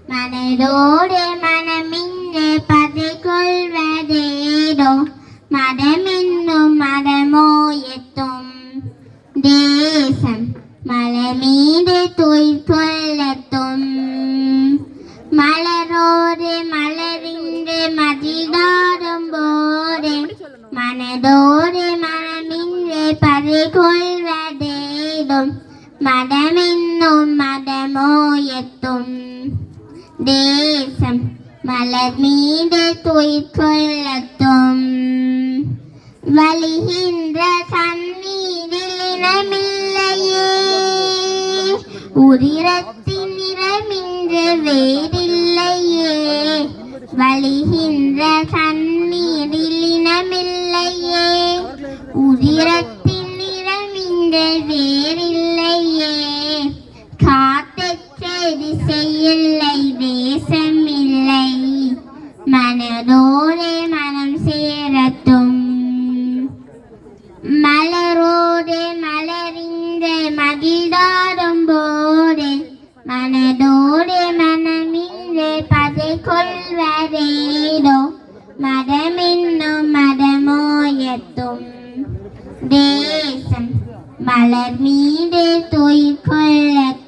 மனதோடு மனமின்று பதிகொள்வதேதோ மதமென்னும் மதமோ எத்தும் தேசம் மலமீது துய்பொல்லத்தும் மலரோடு மலரின்று மதிதாடும் போது மனதோடு மனமின்று பதிகொள்வதேதும் மதமென்னும் மதமோ எத்தும் தேசம் மலர் மீது துய்பொல்லத்தும் வலிகின்ற கண்ணீரில் இனமில்லையே உதிரத்தின் நிறமின்று வேறில்லையே வலிகின்ற கண்ணீரில் இனமில்லையே உதிரத்தின் நிறமின்று வேறில்லையே காத்தற்ற திசையில்லை தேசமில்லை மனதோடு மனம் சேரத்தும் மலரோடு மலரின்று மகிழ்ந்தாடும் போது மனதோடு மனமின்று பதிகொள்வதேதோ மதமென்னும் மதமோ எத்தும் தேசம் மலர் மீது துய்கொள்ளத்தும்